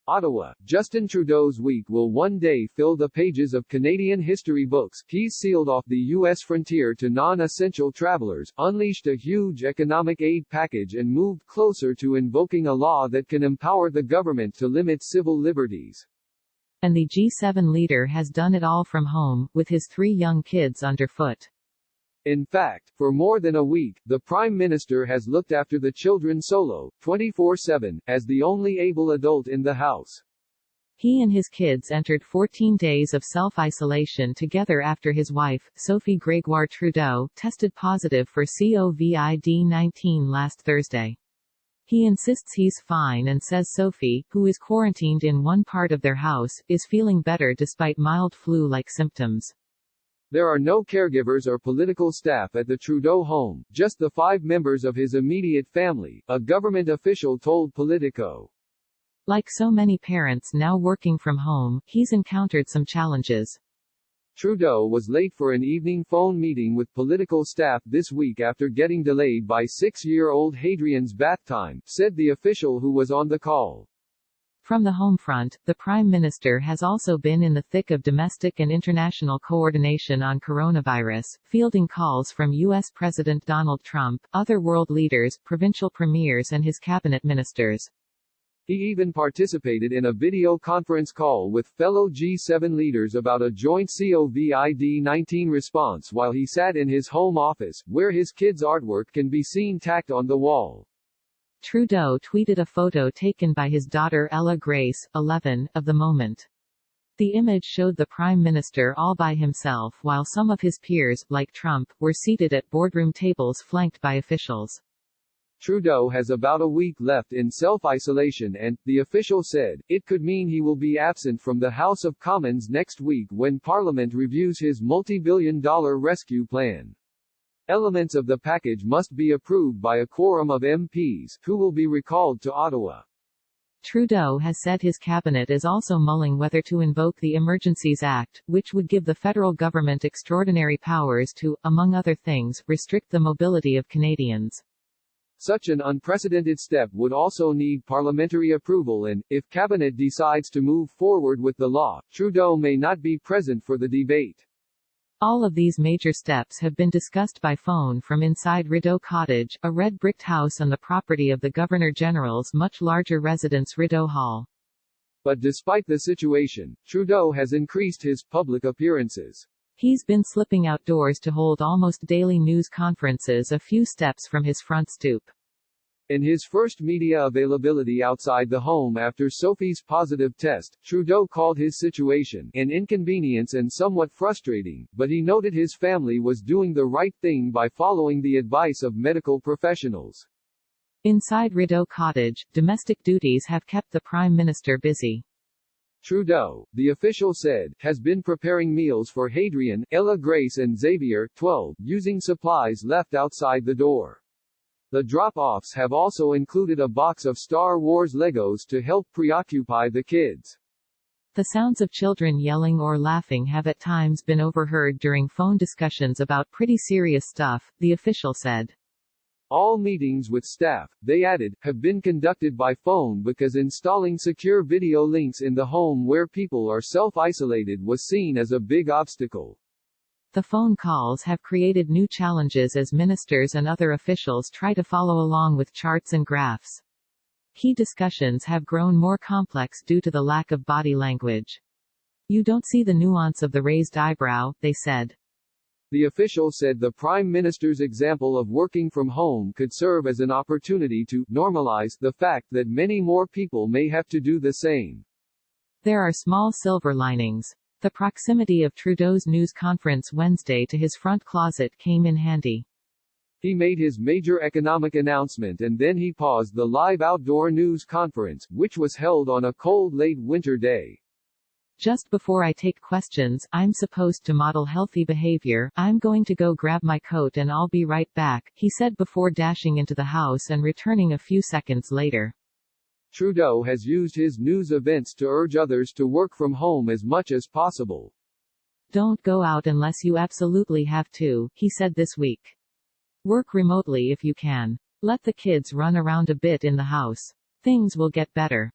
Ottawa, Justin Trudeau's week will one day fill the pages of Canadian history books. He's sealed off the U.S. frontier to non-essential travelers, unleashed a huge economic aid package and moved closer to invoking a law that can empower the government to limit civil liberties. And the G7 leader has done it all from home, with his 3 young kids underfoot. In fact, for more than a week, the Prime Minister has looked after the children solo, 24/7, as the only able adult in the house. He and his kids entered 14 days of self-isolation together after his wife, Sophie Gregoire Trudeau, tested positive for COVID-19 last Thursday. He insists he's fine and says Sophie, who is quarantined in one part of their house, is feeling better despite mild flu-like symptoms. There are no caregivers or political staff at the Trudeau home, just the 5 members of his immediate family, a government official told Politico. Like so many parents now working from home, he's encountered some challenges. Trudeau was late for an evening phone meeting with political staff this week after getting delayed by 6-year-old Hadrian's bath time, said the official who was on the call. From the home front, the Prime Minister has also been in the thick of domestic and international coordination on coronavirus, fielding calls from U.S. President Donald Trump, other world leaders, provincial premiers and his cabinet ministers. He even participated in a video conference call with fellow G7 leaders about a joint COVID-19 response while he sat in his home office, where his kids' artwork can be seen tacked on the wall. Trudeau tweeted a photo taken by his daughter Ella Grace, 11, of the moment. The image showed the Prime Minister all by himself while some of his peers, like Trump, were seated at boardroom tables flanked by officials. Trudeau has about a week left in self-isolation and, the official said, it could mean he will be absent from the House of Commons next week when Parliament reviews his multi-billion-dollar rescue plan. Elements of the package must be approved by a quorum of MPs, who will be recalled to Ottawa. Trudeau has said his cabinet is also mulling whether to invoke the Emergencies Act, which would give the federal government extraordinary powers to, among other things, restrict the mobility of Canadians. Such an unprecedented step would also need parliamentary approval and, if cabinet decides to move forward with the law, Trudeau may not be present for the debate. All of these major steps have been discussed by phone from inside Rideau Cottage, a red-bricked house on the property of the Governor-General's much larger residence Rideau Hall. But despite the situation, Trudeau has increased his public appearances. He's been slipping outdoors to hold almost daily news conferences a few steps from his front stoop. In his first media availability outside the home after Sophie's positive test, Trudeau called his situation an inconvenience and somewhat frustrating, but he noted his family was doing the right thing by following the advice of medical professionals. Inside Rideau Cottage, domestic duties have kept the Prime Minister busy. Trudeau, the official said, has been preparing meals for Hadrian, Ella Grace and Xavier, 12, using supplies left outside the door. The drop-offs have also included a box of Star Wars Legos to help preoccupy the kids. The sounds of children yelling or laughing have at times been overheard during phone discussions about pretty serious stuff, the official said. All meetings with staff, they added, have been conducted by phone because installing secure video links in the home where people are self-isolated was seen as a big obstacle. The phone calls have created new challenges as ministers and other officials try to follow along with charts and graphs. Key discussions have grown more complex due to the lack of body language. You don't see the nuance of the raised eyebrow, they said. The official said the Prime Minister's example of working from home could serve as an opportunity to normalize the fact that many more people may have to do the same. There are small silver linings. The proximity of Trudeau's news conference Wednesday to his front closet came in handy. He made his major economic announcement and then he paused the live outdoor news conference, which was held on a cold late winter day. Just before I take questions, I'm supposed to model healthy behavior. I'm going to go grab my coat and I'll be right back, he said before dashing into the house and returning a few seconds later. Trudeau has used his news events to urge others to work from home as much as possible. Don't go out unless you absolutely have to, he said this week. Work remotely if you can. Let the kids run around a bit in the house. Things will get better.